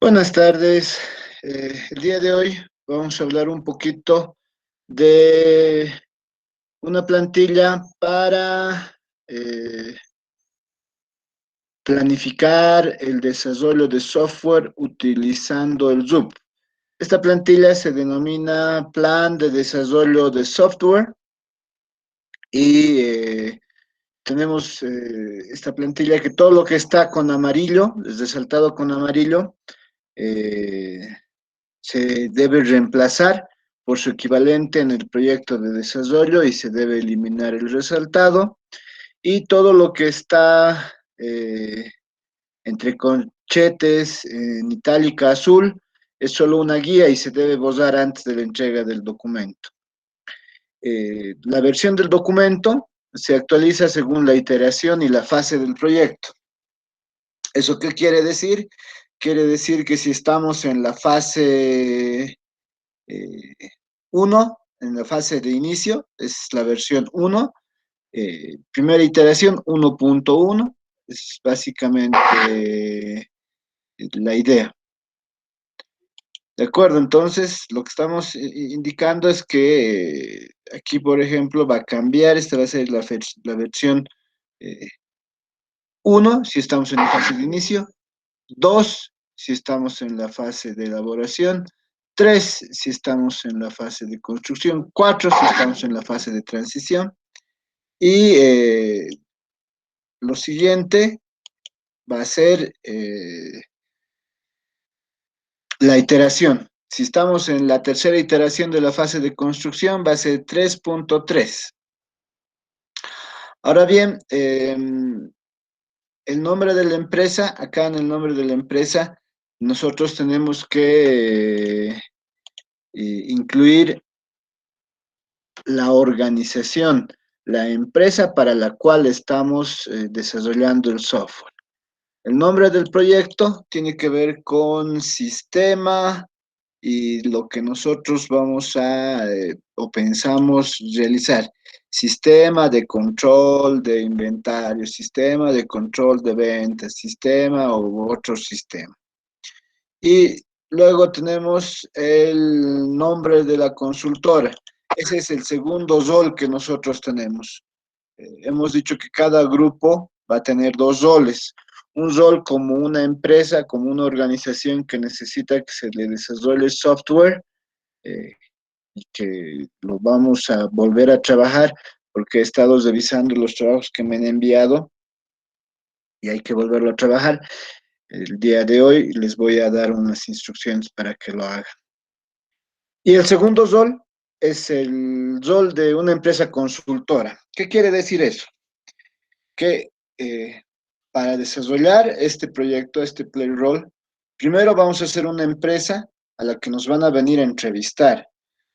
Buenas tardes. El día de hoy vamos a hablar un poquito de una plantilla para planificar el desarrollo de software utilizando el ZUP. Esta plantilla se denomina Plan de Desarrollo de Software y tenemos esta plantilla que todo lo que está con amarillo, es resaltado con amarillo, eh, se debe reemplazar por su equivalente en el proyecto de desarrollo y se debe eliminar el resaltado. Y todo lo que está entre corchetes en itálica azul es solo una guía y se debe borrar antes de la entrega del documento. La versión del documento se actualiza según la iteración y la fase del proyecto. ¿Eso qué quiere decir? Quiere decir que si estamos en la fase 1, en la fase de inicio, es la versión 1, primera iteración 1.1, es básicamente la idea. De acuerdo, entonces lo que estamos indicando es que aquí, por ejemplo, va a cambiar, esta va a ser la versión 1 si estamos en la fase de inicio, 2 si estamos en la fase de elaboración, 3 si estamos en la fase de construcción, 4 si estamos en la fase de transición y lo siguiente va a ser la iteración. Si estamos en la tercera iteración de la fase de construcción va a ser 3.3. Ahora bien, el nombre de la empresa, acá en el nombre de la empresa, nosotros tenemos que incluir la organización, la empresa para la cual estamos desarrollando el software. El nombre del proyecto tiene que ver con sistema y lo que nosotros vamos a o pensamos realizar. Sistema de control de inventario, sistema de control de ventas, sistema u otro sistema. Y luego tenemos el nombre de la consultora. Ese es el segundo rol que nosotros tenemos. Hemos dicho que cada grupo va a tener dos roles. Un rol como una empresa, como una organización que necesita que se le desarrolle software eh, y que lo vamos a volver a trabajar porque he estado revisando los trabajos que me han enviado y hay que volverlo a trabajar. El día de hoy les voy a dar unas instrucciones para que lo hagan. Y el segundo rol es el rol de una empresa consultora. ¿Qué quiere decir eso? Que para desarrollar este proyecto, este Playroll, primero vamos a hacer una empresa a la que nos van a venir a entrevistar.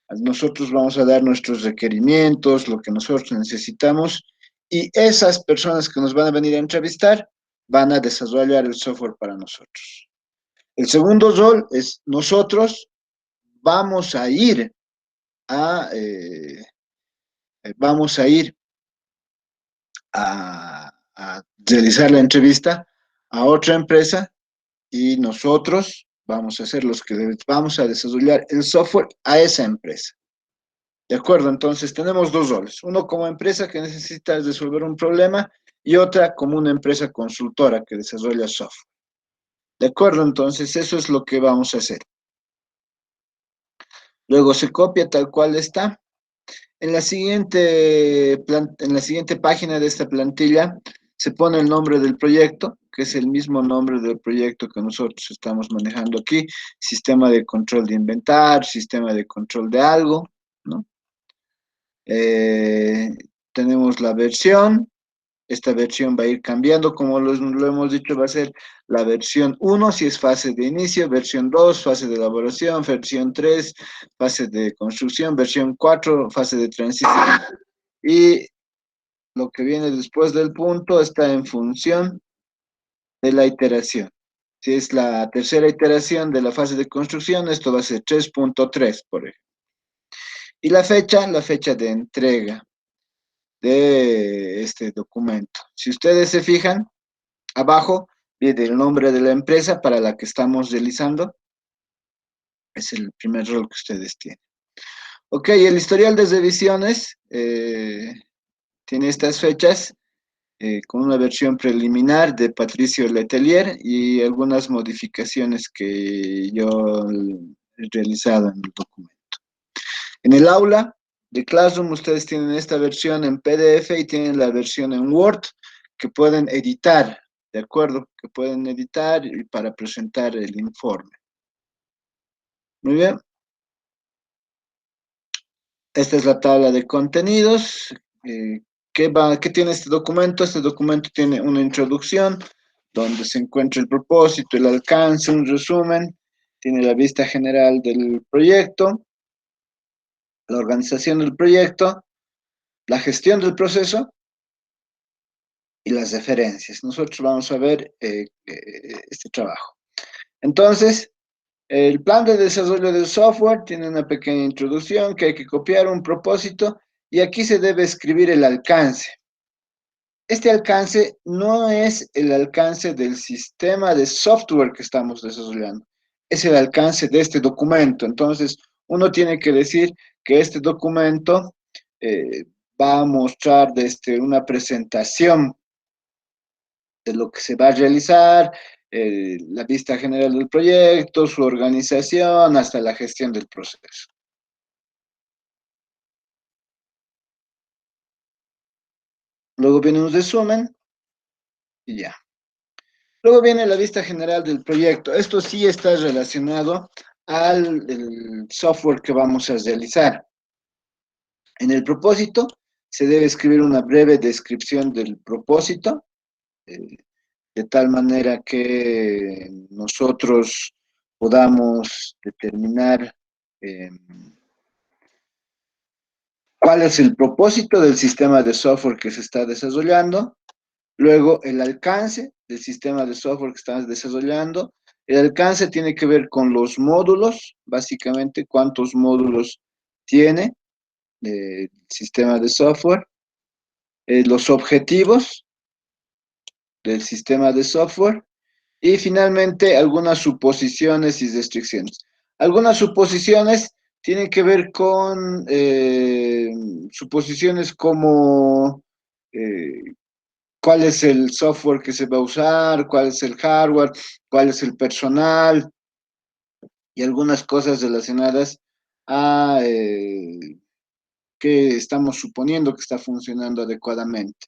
Nosotros vamos a dar nuestros requerimientos, lo que nosotros necesitamos, y esas personas que nos van a venir a entrevistar van a desarrollar el software para nosotros. El segundo rol es nosotros vamos a ir a, vamos a ir a realizar la entrevista a otra empresa y nosotros vamos a ser los que vamos a desarrollar el software a esa empresa. ¿De acuerdo? Entonces tenemos dos roles. Uno como empresa que necesita resolver un problema y otra como una empresa consultora que desarrolla software. ¿De acuerdo? Entonces eso es lo que vamos a hacer. Luego se copia tal cual está. En la siguiente página de esta plantilla se pone el nombre del proyecto, que es el mismo nombre del proyecto que nosotros estamos manejando aquí, sistema de control de inventario, sistema de control de algo, ¿no? Eh, Tenemos la versión, esta versión va a ir cambiando, como lo hemos dicho, va a ser la versión 1 si es fase de inicio, versión 2 fase de elaboración, versión 3 fase de construcción, versión 4 fase de transición y lo que viene después del punto está en función de la iteración. Si es la tercera iteración de la fase de construcción, esto va a ser 3.3, por ejemplo. Y la fecha de entrega de este documento. Si ustedes se fijan, abajo Viene el nombre de la empresa para la que estamos realizando. Es el primer rol que ustedes tienen. Ok, el historial de revisiones tiene estas fechas con una versión preliminar de Patricio Letelier y algunas modificaciones que yo he realizado en el documento. En el aula de Classroom ustedes tienen esta versión en PDF y tienen la versión en Word que pueden editar, ¿de acuerdo? Que pueden editar para presentar el informe. Muy bien. Esta es la tabla de contenidos. ¿Qué tiene este documento? Este documento tiene una introducción donde se encuentra el propósito, el alcance, un resumen, tiene la vista general del proyecto, la organización del proyecto, la gestión del proceso y las referencias. Nosotros vamos a ver este trabajo. Entonces, el plan de desarrollo del software tiene una pequeña introducción que hay que copiar, un propósito, y aquí se debe escribir el alcance. Este alcance no es el alcance del sistema de software que estamos desarrollando, es el alcance de este documento. Entonces, uno tiene que decir que este documento eh, va a mostrar desde una presentación de lo que se va a realizar, la vista general del proyecto, su organización, hasta la gestión del proceso. Luego viene un resumen y ya. Luego viene la vista general del proyecto. Esto sí está relacionado al el software que vamos a realizar. En el propósito se debe escribir una breve descripción del propósito, eh, de tal manera que nosotros podamos determinar eh, cuál es el propósito del sistema de software que se está desarrollando. Luego, el alcance del sistema de software que estás desarrollando. El alcance tiene que ver con los módulos, básicamente cuántos módulos tiene el sistema de software. Los objetivos del sistema de software. Y finalmente, algunas suposiciones y restricciones. Algunas suposiciones tienen que ver con suposiciones como cuál es el software que se va a usar, cuál es el hardware, cuál es el personal y algunas cosas relacionadas a que estamos suponiendo que está funcionando adecuadamente.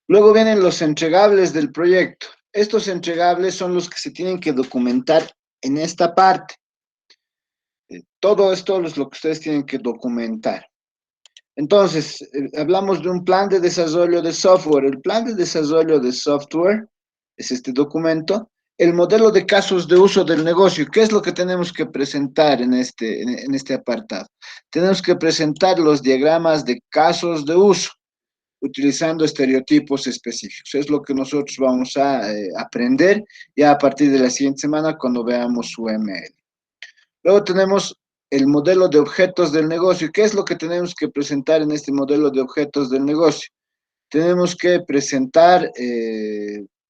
Luego vienen los entregables del proyecto. Estos entregables son los que se tienen que documentar en esta parte. Todo esto es lo que ustedes tienen que documentar. Entonces, hablamos de un plan de desarrollo de software. El plan de desarrollo de software es este documento. El modelo de casos de uso del negocio. ¿Qué es lo que tenemos que presentar en este apartado? Tenemos que presentar los diagramas de casos de uso utilizando estereotipos específicos. Es lo que nosotros vamos a aprender ya a partir de la siguiente semana cuando veamos UML. Luego tenemos el modelo de objetos del negocio. ¿Qué es lo que tenemos que presentar en este modelo de objetos del negocio? Tenemos que presentar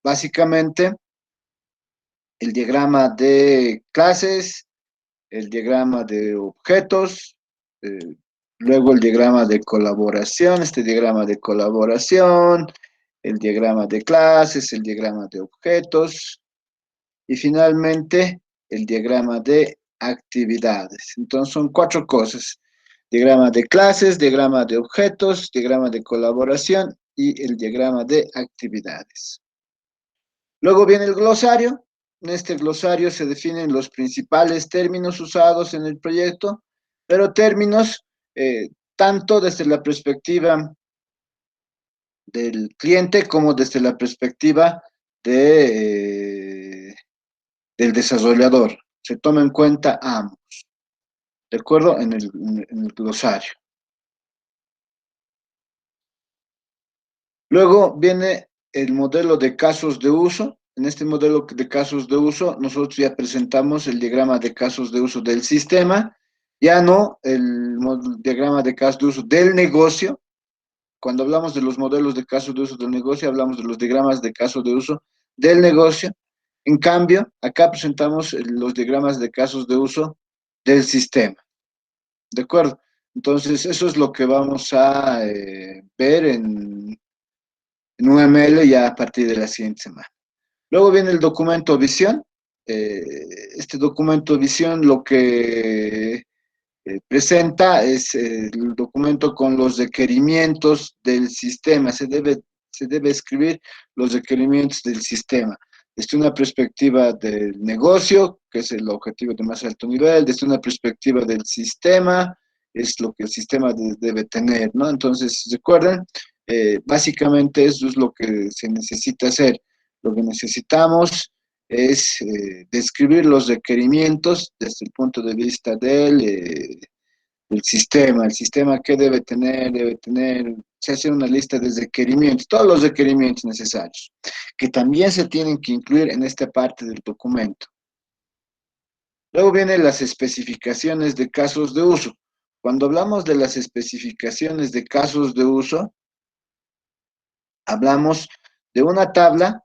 básicamente el diagrama de clases, el diagrama de objetos, eh, luego el diagrama de colaboración, este diagrama de colaboración, el diagrama de clases, el diagrama de objetos y finalmente el diagrama de actividades. Entonces son 4 cosas: diagrama de clases, diagrama de objetos, diagrama de colaboración y el diagrama de actividades. Luego viene el glosario. En este glosario se definen los principales términos usados en el proyecto, pero términos tanto desde la perspectiva del cliente como desde la perspectiva del desarrollador. Se toma en cuenta ambos, ¿de acuerdo? En el glosario. Luego viene el modelo de casos de uso. En este modelo de casos de uso, nosotros ya presentamos el diagrama de casos de uso del sistema, ya no el diagrama de casos de uso del negocio. Cuando hablamos de los modelos de casos de uso del negocio, hablamos de los diagramas de casos de uso del negocio. En cambio, acá presentamos los diagramas de casos de uso del sistema. ¿De acuerdo? Entonces, eso es lo que vamos a ver en UML ya a partir de la siguiente semana. Luego viene el documento visión. Este documento visión lo que presenta es el documento con los requerimientos del sistema. Se debe escribir los requerimientos del sistema. Desde una perspectiva del negocio, que es el objetivo de más alto nivel, desde una perspectiva del sistema, es lo que el sistema debe tener, ¿no? Entonces, recuerden, básicamente eso es lo que se necesita hacer. Lo que necesitamos es describir los requerimientos desde el punto de vista del sistema. El sistema que se hace una lista de requerimientos, todos los requerimientos necesarios, que también se tienen que incluir en esta parte del documento. Luego vienen las especificaciones de casos de uso. Cuando hablamos de las especificaciones de casos de uso, hablamos de una tabla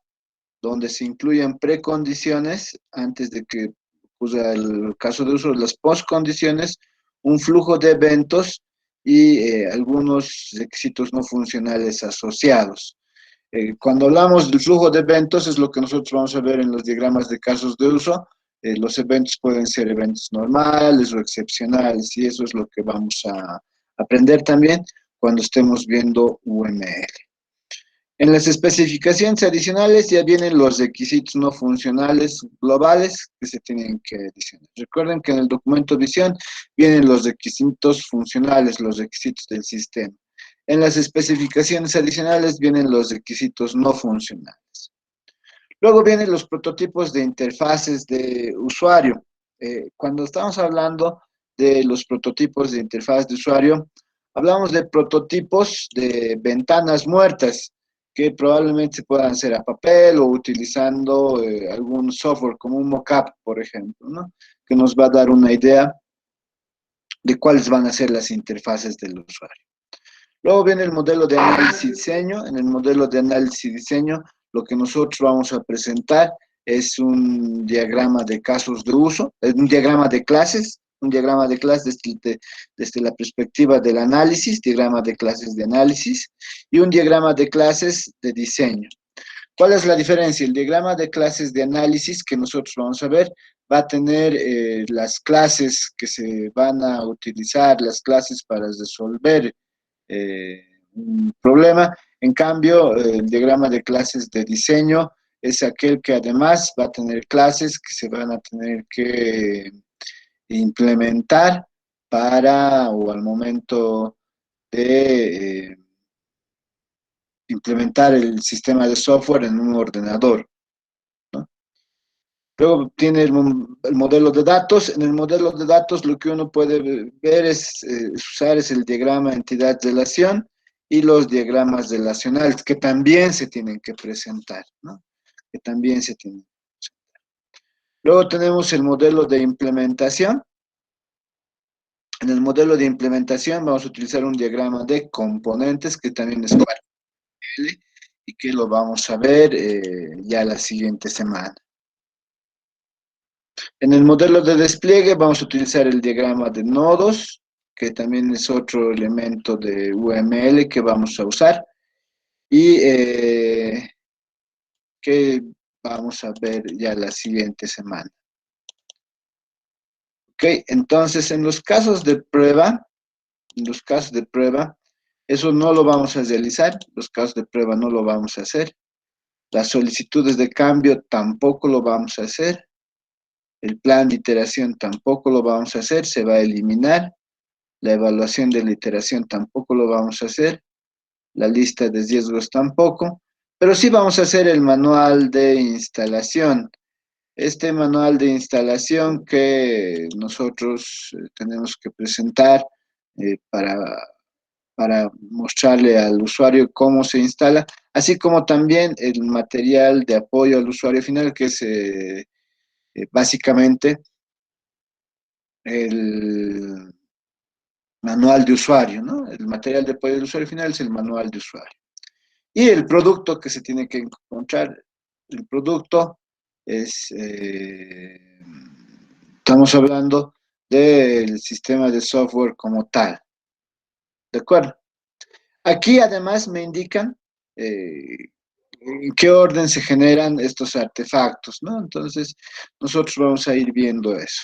donde se incluyen precondiciones antes de que ocurra el caso de uso, las postcondiciones, un flujo de eventos y algunos requisitos no funcionales asociados. Cuando hablamos del flujo de eventos es lo que nosotros vamos a ver en los diagramas de casos de uso. Los eventos pueden ser eventos normales o excepcionales y eso es lo que vamos a aprender también cuando estemos viendo UML. En las especificaciones adicionales ya vienen los requisitos no funcionales globales que se tienen que adicionar. Recuerden que en el documento visión vienen los requisitos funcionales, los requisitos del sistema. En las especificaciones adicionales vienen los requisitos no funcionales. Luego vienen los prototipos de interfaces de usuario. Cuando estamos hablando de los prototipos de interfaz de usuario, hablamos de prototipos de ventanas muertas que probablemente se puedan hacer a papel o utilizando algún software como un mockup, por ejemplo, ¿no? Que nos va a dar una idea de cuáles van a ser las interfaces del usuario. Luego viene el modelo de análisis y diseño. En el modelo de análisis y diseño, lo que nosotros vamos a presentar es un diagrama de casos de uso, un diagrama de clases, desde la perspectiva del análisis, diagrama de clases de análisis, y un diagrama de clases de diseño. ¿Cuál es la diferencia? El diagrama de clases de análisis que nosotros vamos a ver va a tener las clases que se van a utilizar, las clases para resolver un problema. En cambio, el diagrama de clases de diseño es aquel que además va a tener clases que se van a tener que implementar para o al momento de implementar el sistema de software en un ordenador, ¿no? Luego tiene el modelo de datos. En el modelo de datos lo que uno puede ver es usar es el diagrama entidad-relación y los diagramas relacionales, que también se tienen que presentar, ¿no? Que también se tienen. Luego tenemos el modelo de implementación. En el modelo de implementación vamos a utilizar un diagrama de componentes, que también es parte de él, y que lo vamos a ver ya la siguiente semana. En el modelo de despliegue vamos a utilizar el diagrama de nodos, que también es otro elemento de UML que vamos a usar y que vamos a ver ya la siguiente semana. Ok, entonces en los casos de prueba, eso no lo vamos a realizar, los casos de prueba no lo vamos a hacer, las solicitudes de cambio tampoco lo vamos a hacer, el plan de iteración tampoco lo vamos a hacer, se va a eliminar. La evaluación de la iteración tampoco lo vamos a hacer, la lista de riesgos tampoco, pero sí vamos a hacer el manual de instalación. Este manual de instalación que nosotros tenemos que presentar para mostrarle al usuario cómo se instala, así como también el material de apoyo al usuario final, que es básicamente el manual de usuario, ¿no? El material de apoyo del usuario final es el manual de usuario. Y el producto que se tiene que encontrar el producto estamos hablando del sistema de software como tal, ¿de acuerdo? Aquí además me indican en qué orden se generan estos artefactos, ¿no? Entonces, nosotros vamos a ir viendo eso.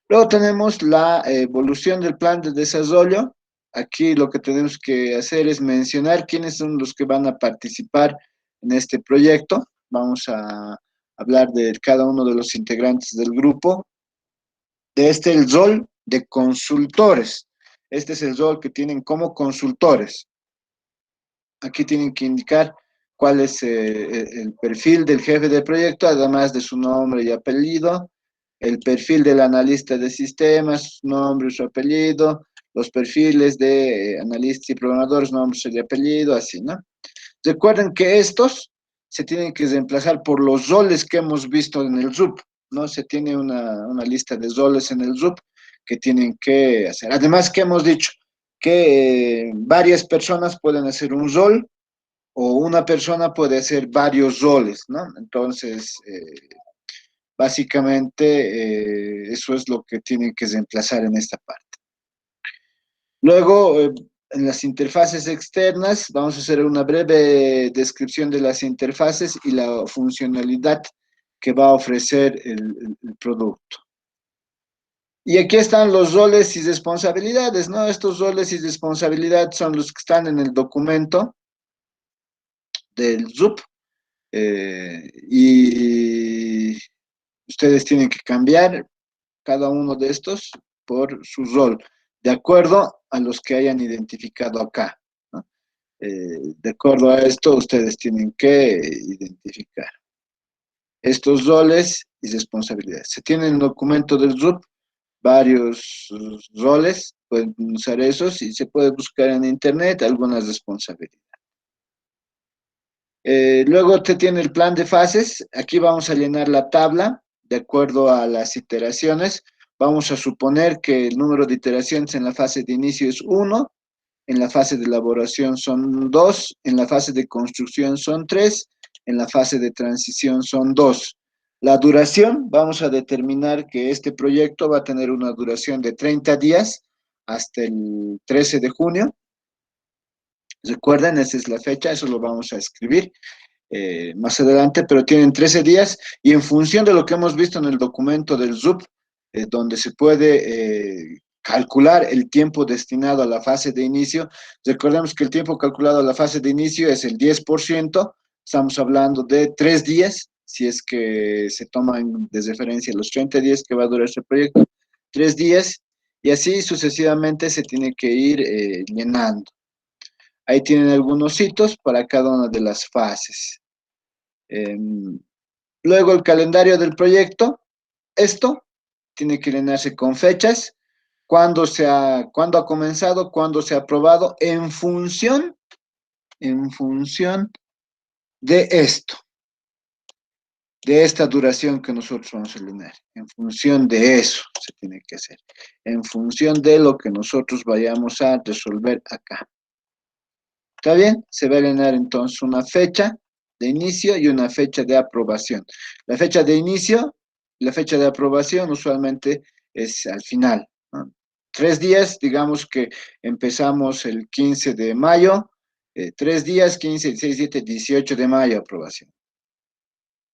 Luego tenemos la evolución del plan de desarrollo. Aquí lo que tenemos que hacer es mencionar quiénes son los que van a participar en este proyecto. Vamos a hablar de cada uno de los integrantes del grupo. De este el rol de consultores. Este es el rol que tienen como consultores. Aquí tienen que indicar cuál es el perfil del jefe de proyecto, además de su nombre y apellido, el perfil del analista de sistemas, su nombre y su apellido, los perfiles de analistas y programadores, nombre y apellido, así, ¿no? Recuerden que estos se tienen que reemplazar por los roles que hemos visto en el RUP, ¿no? Se tiene una lista de roles en el RUP que tienen que hacer. Además, que hemos dicho que varias personas pueden hacer un rol o una persona puede hacer varios roles, ¿no? Entonces, básicamente, eso es lo que tienen que reemplazar en esta parte. Luego, en las interfaces externas, vamos a hacer una breve descripción de las interfaces y la funcionalidad que va a ofrecer el producto. Y aquí están los roles y responsabilidades, ¿no? Estos roles y responsabilidades son los que están en el documento del RUP, y ustedes tienen que cambiar cada uno de estos por su rol, de acuerdo a los que hayan identificado acá, ¿no? De acuerdo a esto, ustedes tienen que identificar estos roles y responsabilidades. Se tiene en el documento del RUP varios roles, pueden usar esos y se puede buscar en internet algunas responsabilidades. Luego te tiene el plan de fases. Aquí vamos a llenar la tabla de acuerdo a las iteraciones. Vamos a suponer que el número de iteraciones en la fase de inicio es 1, en la fase de elaboración son 2, en la fase de construcción son 3, en la fase de transición son 2. La duración, vamos a determinar que este proyecto va a tener una duración de 30 días hasta el 13 de junio. Recuerden, esa es la fecha, eso lo vamos a escribir más adelante, pero tienen 13 días y en función de lo que hemos visto en el documento del RUP, donde se puede calcular el tiempo destinado a la fase de inicio, recordemos que el tiempo calculado a la fase de inicio es el 10%, estamos hablando de 3 días, si es que se toman de referencia los 30 días que va a durar este proyecto, 3 días, y así sucesivamente se tiene que ir llenando. Ahí tienen algunos hitos para cada una de las fases. Luego el calendario del proyecto. Esto tiene que llenarse con fechas, cuándo ha comenzado, cuándo se ha aprobado, en función de esto, de esta duración que nosotros vamos a llenar. En función de eso se tiene que hacer. En función de lo que nosotros vayamos a resolver acá. ¿Está bien? Se va a llenar entonces una fecha de inicio y una fecha de aprobación. La fecha de inicio y la fecha de aprobación usualmente es al final, ¿no? 3 días, digamos que empezamos el 15 de mayo, 3 días, 15, 16, 17, 18 de mayo, aprobación.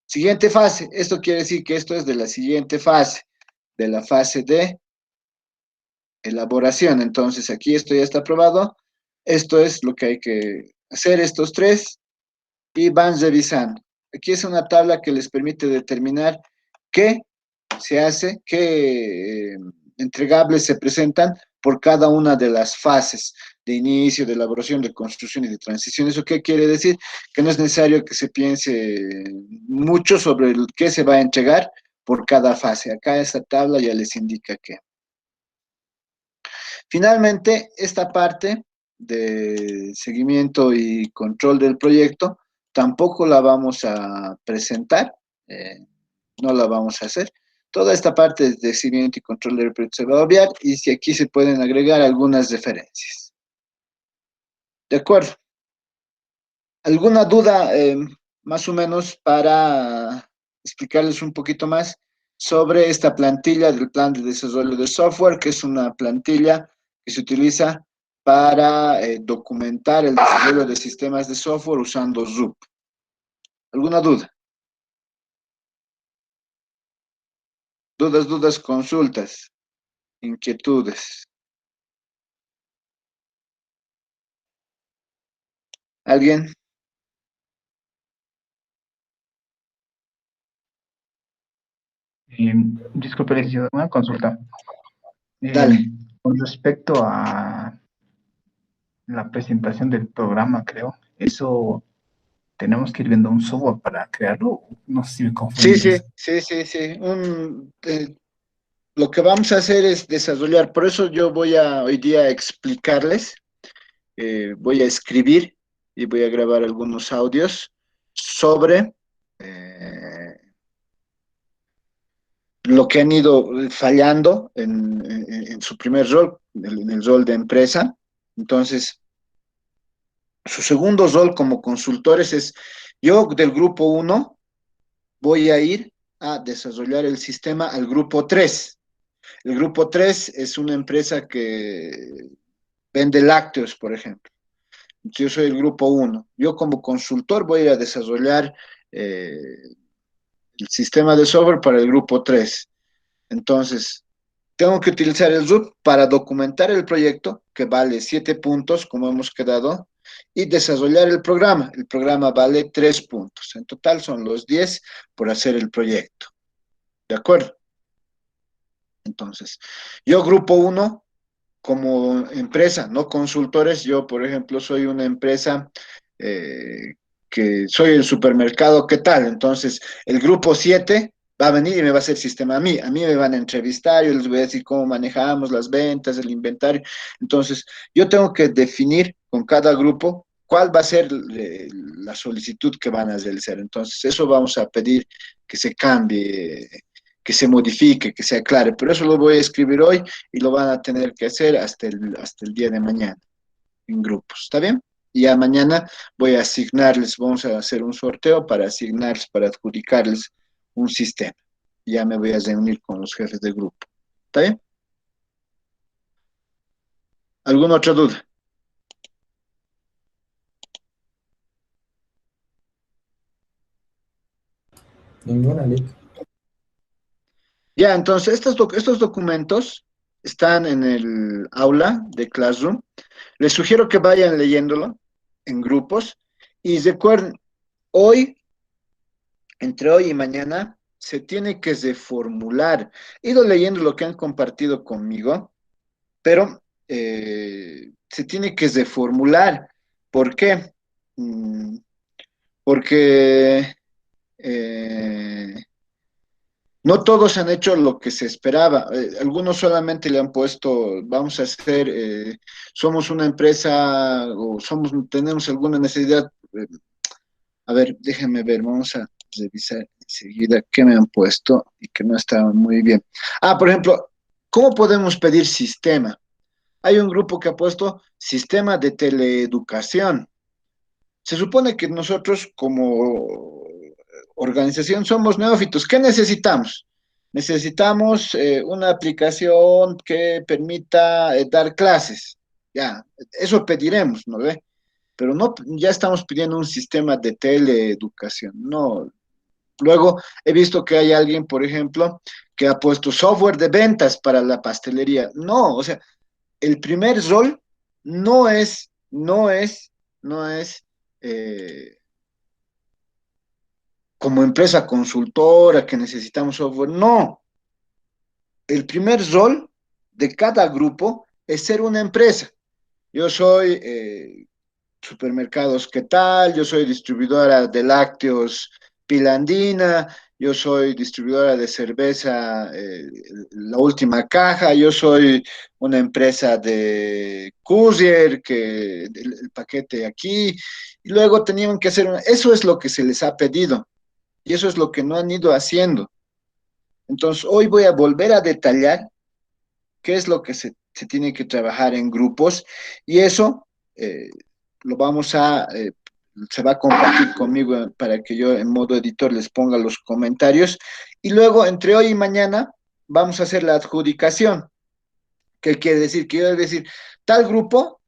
Siguiente fase, esto quiere decir que esto es de la siguiente fase, de la fase de elaboración. Entonces aquí esto ya está aprobado, esto es lo que hay que hacer, estos tres, y van revisando. Aquí es una tabla que les permite determinar qué se hace, qué entregables se presentan por cada una de las fases de inicio, de elaboración, de construcción y de transición. ¿Eso qué quiere decir? Que no es necesario que se piense mucho sobre el qué se va a entregar por cada fase. Acá esta tabla ya les indica qué. Finalmente, esta parte de seguimiento y control del proyecto tampoco la vamos a presentar, no la vamos a hacer. Toda esta parte de seguimiento y control del proyecto se va a obviar y si aquí se pueden agregar algunas referencias. ¿De acuerdo? ¿Alguna duda más o menos para explicarles un poquito más sobre esta plantilla del plan de desarrollo de software, que es una plantilla que se utiliza para documentar el desarrollo de sistemas de software usando Zoop. ¿Alguna duda? Dudas, consultas, inquietudes. ¿Alguien? Eh, Disculpe, licenciado, una consulta. Dale. Con respecto a la presentación del programa, creo, eso tenemos que ir viendo un software para crearlo. No sé si me confundí Sí, en sí, eso. sí, sí, sí. Lo que vamos a hacer es desarrollar, por eso yo voy a hoy día explicarles, voy a escribir y voy a grabar algunos audios sobre lo que han ido fallando en su primer rol, en el rol de empresa. Entonces, su segundo rol como consultores es, yo del grupo uno voy a ir a desarrollar el sistema al grupo 3. El grupo 3 es una empresa que vende lácteos, por ejemplo. Yo soy el grupo uno. Yo como consultor voy a desarrollar eh, el sistema de software para el grupo 3. Entonces, tengo que utilizar el RUP para documentar el proyecto, que vale 7 puntos, como hemos quedado, y desarrollar el programa. El programa vale 3 puntos. En total son los 10 por hacer el proyecto. ¿De acuerdo? Entonces, yo grupo uno como empresa, no consultores. Yo, por ejemplo, soy una empresa eh, que soy el supermercado, ¿qué tal? Entonces, el grupo 7 va a venir y me va a hacer sistema a mí. A mí me van a entrevistar, yo les voy a decir cómo manejamos las ventas, el inventario. Entonces, yo tengo que definir con cada grupo cuál va a ser la solicitud que van a realizar. Entonces, eso vamos a pedir que se cambie, que se modifique, que se aclare. Pero eso lo voy a escribir hoy y lo van a tener que hacer hasta el día de mañana en grupos. ¿Está bien? Y ya mañana voy a asignarles, vamos a hacer un sorteo para asignarles, para adjudicarles un sistema. Ya me voy a reunir con los jefes de grupo. ¿Está bien? ¿Alguna otra duda? Ninguna, Lick. Ya, entonces estos documentos están en el aula de Classroom. Les sugiero que vayan leyéndolo en grupos y recuerden, hoy entre hoy y mañana se tiene que reformular. He ido leyendo lo que han compartido conmigo, pero se tiene que reformular. ¿Por qué? Mm, Porque no todos han hecho lo que se esperaba. Algunos solamente le han puesto, vamos a hacer, somos una empresa o tenemos alguna necesidad. A ver, déjenme ver, vamos a revisar enseguida qué me han puesto y que no estaba muy bien. Ah, por ejemplo, ¿cómo podemos pedir sistema? Hay un grupo que ha puesto sistema de teleeducación. Se supone que nosotros como organización somos neófitos. ¿Qué necesitamos? Necesitamos una aplicación que permita dar clases. Ya, eso pediremos, ¿no ve? Pero no, ya estamos pidiendo un sistema de teleeducación. No. Luego he visto que hay alguien, por ejemplo, que ha puesto software de ventas para la pastelería. No, o sea, el primer rol no es eh, como empresa consultora que necesitamos software. No, el primer rol de cada grupo es ser una empresa. Yo soy supermercados, ¿qué tal? Yo soy distribuidora de lácteos Pilandina, yo soy distribuidora de cerveza La Última Caja, yo soy una empresa de courier, que el paquete aquí, y luego tenían que hacer, eso es lo que se les ha pedido, y eso es lo que no han ido haciendo. Entonces, hoy voy a volver a detallar qué es lo que se tiene que trabajar en grupos, y eso lo vamos a se va a compartir conmigo para que yo en modo editor les ponga los comentarios. Y luego, entre hoy y mañana, vamos a hacer la adjudicación. ¿Qué quiere decir? Quiere decir, tal grupo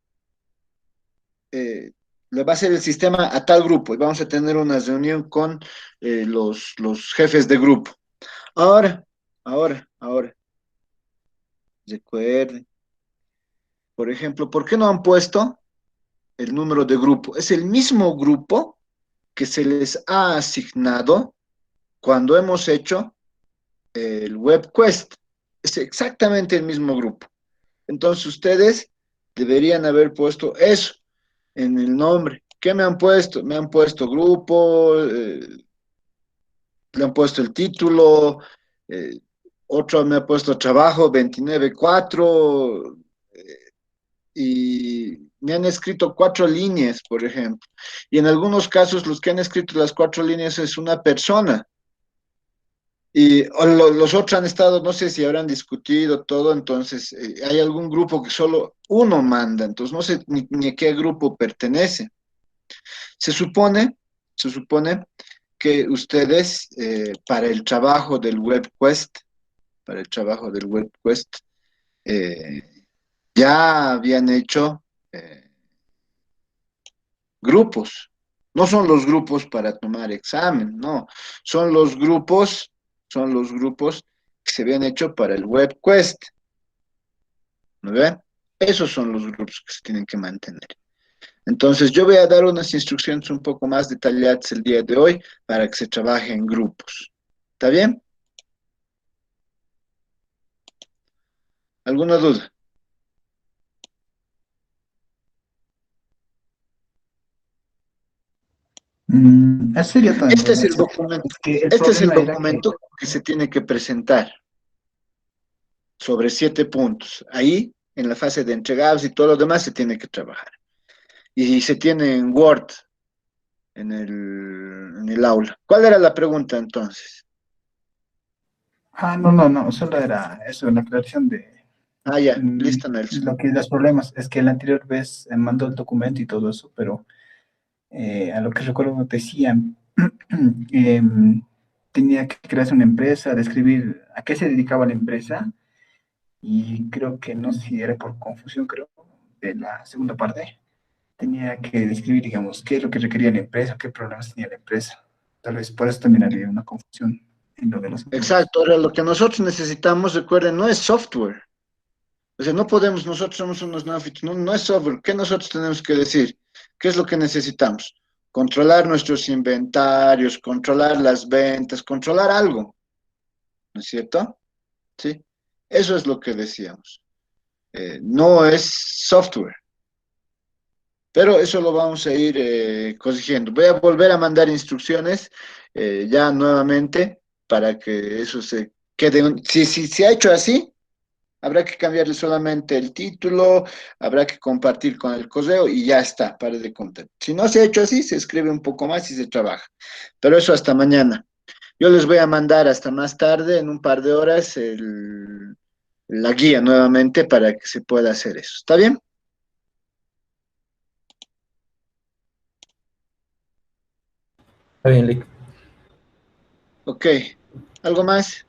le va a hacer el sistema a tal grupo y vamos a tener una reunión con los jefes de grupo. Ahora, recuerden, por ejemplo, ¿por qué no han puesto el número de grupo? Es el mismo grupo que se les ha asignado cuando hemos hecho el web quest. Es exactamente el mismo grupo. Entonces ustedes deberían haber puesto eso en el nombre. ¿Qué me han puesto? Me han puesto grupo, le han puesto el título, eh, otro me ha puesto trabajo 29.4 y me han escrito 4 líneas, por ejemplo. Y en algunos casos los que han escrito las 4 líneas es una persona. Y los otros han estado, no sé si habrán discutido todo, entonces hay algún grupo que solo uno manda, entonces no sé ni a qué grupo pertenece. Se supone, se supone que ustedes para el trabajo del WebQuest, para el trabajo del WebQuest, eh, ya habían hecho grupos. No son los grupos para tomar examen, no. Son los grupos, son los grupos que se habían hecho para el WebQuest. ¿No ven? Esos son los grupos que se tienen que mantener. Entonces, yo voy a dar unas instrucciones un poco más detalladas el día de hoy para que se trabaje en grupos. ¿Está bien? ¿Alguna duda? Eso sería todo Este es entonces. el documento, Es que el este es el problema era que, documento que se tiene que presentar sobre 7 puntos. Ahí, en la fase de entregados y todo lo demás, se tiene que trabajar. Y se tiene en Word, en el aula. ¿Cuál era la pregunta entonces? no, solo era eso, la aclaración de Ah, ya, listo, Nelson. lo que los problemas. Es que la anterior vez mandó el documento y todo eso, pero a lo que recuerdo decían, em, tenía que crearse una empresa, describir a qué se dedicaba la empresa, y creo que no sé si era por confusión, creo, de la segunda parte. Tenía que describir, digamos, qué es lo que requería la empresa, qué problemas tenía la empresa. Tal vez por eso también había una confusión en lo de los grupos. Exacto, ahora lo que nosotros necesitamos, recuerden, no es software. O sea, no podemos, nosotros somos unos neófitos, no es software. ¿Qué nosotros tenemos que decir? ¿Qué es lo que necesitamos? Controlar nuestros inventarios, controlar las ventas, controlar algo, ¿no es cierto? Sí, eso es lo que decíamos. No es software, pero eso lo vamos a ir corrigiendo. Voy a volver a mandar instrucciones ya nuevamente para que eso se quede. Si se ha hecho así, habrá que cambiarle solamente el título, habrá que compartir con el correo y ya está, pare de contar. Si no se ha hecho así, se escribe un poco más y se trabaja. Pero eso hasta mañana. Yo les voy a mandar hasta más tarde, en un par de horas, la guía nuevamente para que se pueda hacer eso. ¿Está bien? Está bien, Lick. Ok. ¿Algo más?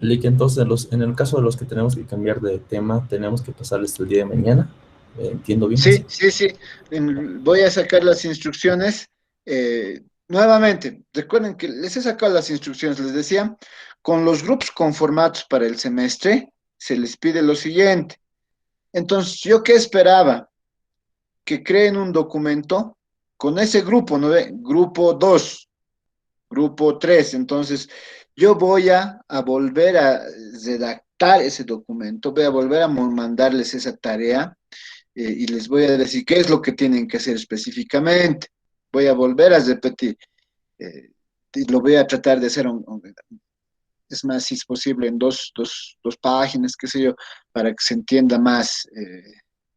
Lick, entonces, en el caso de los que tenemos que cambiar de tema, tenemos que pasarles el día de mañana. ¿Entiendo bien así? Sí, sí, sí. Voy a sacar las instrucciones. Nuevamente, recuerden que les he sacado las instrucciones, les decía, con los grupos conformados para el semestre, se les pide lo siguiente. Entonces, ¿yo qué esperaba? Que creen un documento con ese grupo, ¿no ve? Grupo 2, grupo 3. Entonces, yo voy a volver a redactar ese documento, voy a volver a mandarles esa tarea y les voy a decir qué es lo que tienen que hacer específicamente. Voy a volver a repetir. eh, y lo voy a tratar de hacer, es más, si es posible, en dos páginas, qué sé yo, para que se entienda más.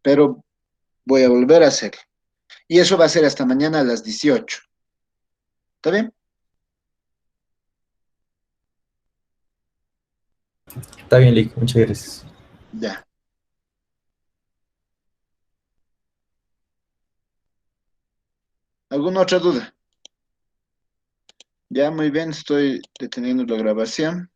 Pero voy a volver a hacerlo. Y eso va a ser hasta mañana a las 18. ¿Está bien? Está bien, Lick, muchas gracias. Ya. ¿Alguna otra duda? Ya, muy bien, estoy deteniendo la grabación.